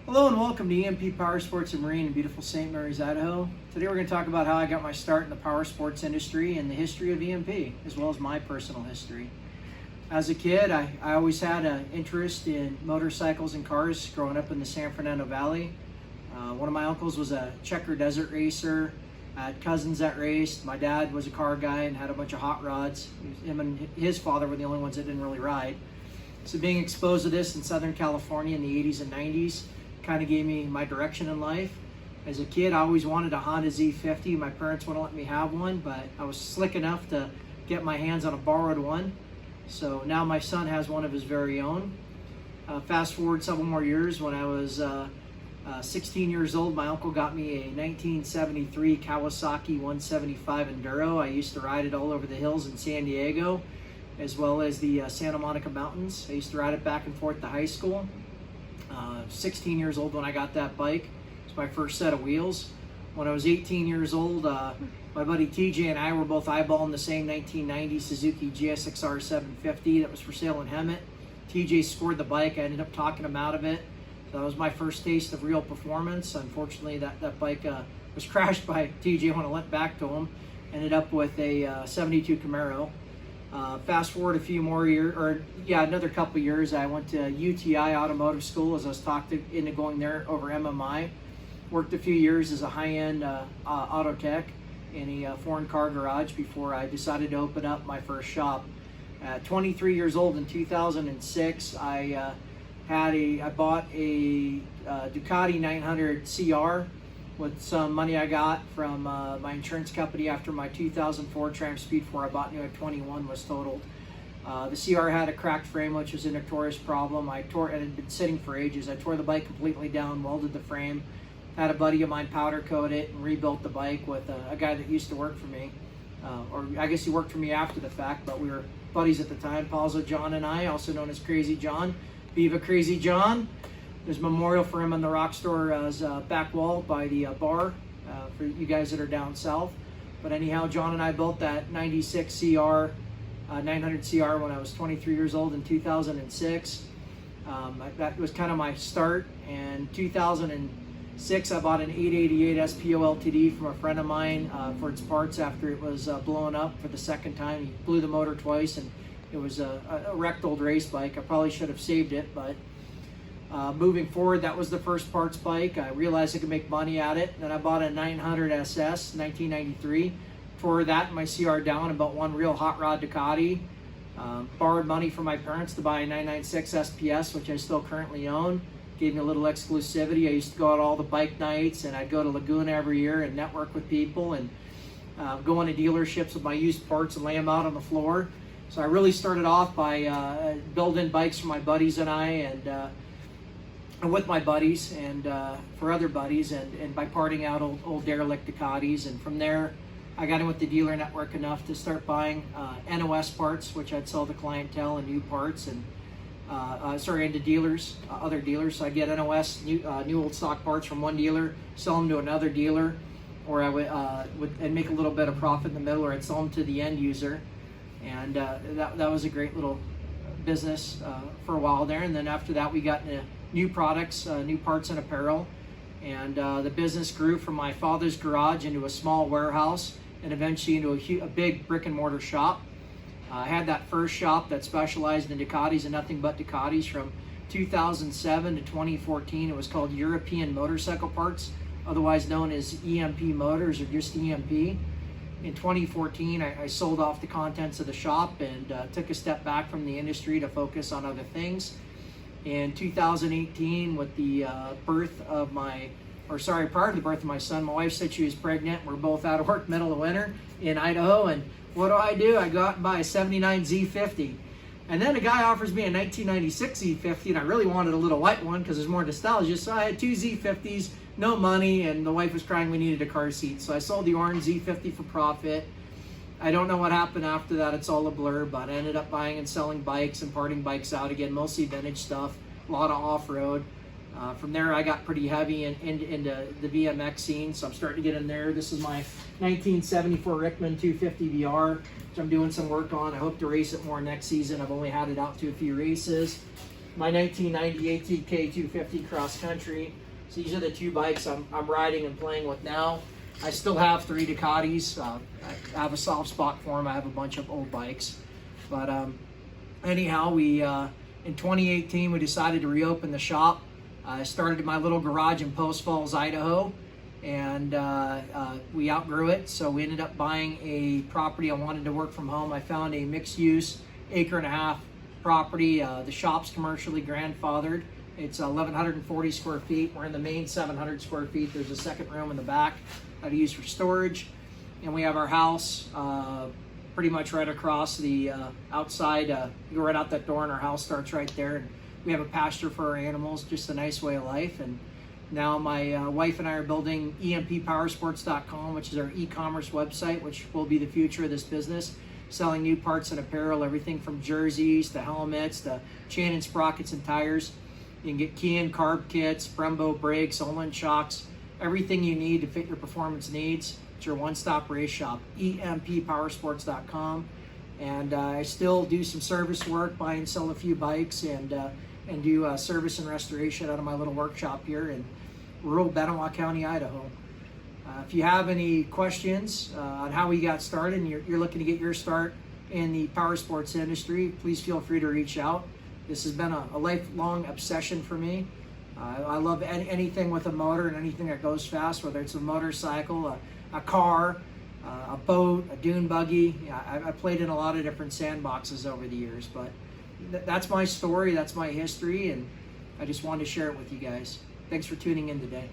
Hello and welcome to EMP PowerSports and Marine in beautiful St. Mary's, Idaho. Today we're going to talk about how I got my start in the powersports industry and the history of EMP, as well as my personal history. As a kid, I always had an interest in motorcycles and cars growing up in the San Fernando Valley. One of my uncles was a checker desert racer. I had cousins that raced. My dad was a car guy and had a bunch of hot rods. Him and his father were the only ones that didn't really ride. So being exposed to this in Southern California in the 80s and 90s kind of gave me my direction in life. As a kid, I always wanted a Honda Z50. My parents wouldn't let me have one, but I was slick enough to get my hands on a borrowed one. So now my son has one of his very own. Fast forward several more years, when I was 16 years old, my uncle got me a 1973 Kawasaki 175 Enduro. I used to ride it all over the hills in San Diego, as well as the Santa Monica Mountains. I used to ride it back and forth to high school. 16 years old when I got that bike. It was my first set of wheels. When I was 18 years old, my buddy TJ and I were both eyeballing the same 1990 Suzuki GSX-R 750 that was for sale in Hemet. TJ scored the bike. I ended up talking him out of it. So that was my first taste of real performance. Unfortunately, that bike was crashed by TJ when I went back to him. Ended up with a 72 Camaro. Fast forward a few more years, another couple years, I went to UTI Automotive School as I was talked into going there over MMI. Worked a few years as a high-end auto tech in a foreign car garage before I decided to open up my first shop. At 23 years old in 2006, I bought a Ducati 900 CR with some money I got from my insurance company after my 2004 Triumph Speed 4 I bought new at 21 was totaled. The CR had a cracked frame, which was a notorious problem. It had been sitting for ages. I tore the bike completely down, welded the frame, had a buddy of mine powder coat it, and rebuilt the bike with a guy that used to work for me. Or I guess he worked for me after the fact, but we were buddies at the time. Palzo John and I, also known as Crazy John. Viva Crazy John. There's a memorial for him on the Rock Store's back wall by the bar for you guys that are down south. But anyhow, John and I built that 96 CR, 900 CR when I was 23 years old in 2006. That was kind of my start. And 2006, I bought an 888 SPO LTD from a friend of mine for its parts after it was blown up for the second time. He blew the motor twice, and it was a wrecked old race bike. I probably should have saved it, but moving forward, that was the first parts bike. I realized I could make money at it. Then I bought a 900 SS 1993. Tore that and my CR down and bought one real hot rod Ducati. Borrowed money from my parents to buy a 996 SPS, which I still currently own. Gave me a little exclusivity. I used to go out all the bike nights, and I'd go to Laguna every year and network with people and go into dealerships with my used parts and lay them out on the floor. So I really started off by building bikes for my buddies and I, and with my buddies and for other buddies, and by parting out old derelict Ducatis. And from there, I got in with the dealer network enough to start buying NOS parts, which I'd sell to clientele and new parts, and into dealers, other dealers. So I'd get NOS, new old stock parts from one dealer, sell them to another dealer, or I would make a little bit of profit in the middle, or I'd sell them to the end user. And that was a great little business for a while there. And then after that, we got into new products, new parts and apparel, and the business grew from my father's garage into a small warehouse, and eventually into a big brick and mortar shop. I had that first shop that specialized in Ducatis and nothing but Ducatis from 2007 to 2014. It was called European Motorcycle Parts, otherwise known as EMP Motors, or just EMP. In 2014, I sold off the contents of the shop and took a step back from the industry to focus on other things. In 2018, with the prior to the birth of my son, my wife said she was pregnant. We're both out of work middle of winter in Idaho, and what do? I go out and buy a 79 Z50. And then a guy offers me a 1996 Z50, and I really wanted a little white one because there's more nostalgia, so I had two Z50s, no money, and the wife was crying we needed a car seat. So I sold the orange Z50 for profit. I don't know what happened after that. It's all a blur, but I ended up buying and selling bikes and parting bikes out again, mostly vintage stuff, a lot of off-road. From there, I got pretty heavy into the BMX scene, so I'm starting to get in there. This is my 1974 Rickman 250 VR, which I'm doing some work on. I hope to race it more next season. I've only had it out to a few races. my 1990 ATK 250 cross country. So these are the two bikes I'm riding and playing with now. I still have 3 Ducatis. I have a soft spot for them. I have a bunch of old bikes. But anyhow, we in 2018 we decided to reopen the shop. I started in my little garage in Post Falls, Idaho, and we outgrew it. So we ended up buying a property. I wanted to work from home. I found a mixed-use 1.5 acre property. The shop's commercially grandfathered. It's 1,140 square feet. We're in the main 700 square feet. There's a second room in the back that I use for storage. And we have our house pretty much right across the outside. You go right out that door and our house starts right there. And we have a pasture for our animals, just a nice way of life. And now my wife and I are building EMPPowersports.com, which is our e-commerce website, which will be the future of this business. Selling new parts and apparel, everything from jerseys to helmets to chain and sprockets and tires. You can get key and carb kits, Brembo brakes, Olin shocks, everything you need to fit your performance needs. It's your one-stop race shop, EMPPowersports.com. And I still do some service work, buy and sell a few bikes, and do service and restoration out of my little workshop here in rural Benoit County, Idaho. If you have any questions on how we got started and you're looking to get your start in the power sports industry, please feel free to reach out. This has been a lifelong obsession for me. I love anything with a motor and anything that goes fast, whether it's a motorcycle, a car, a boat, a dune buggy. I played in a lot of different sandboxes over the years, but that's my story, that's my history, and I just wanted to share it with you guys. Thanks for tuning in today.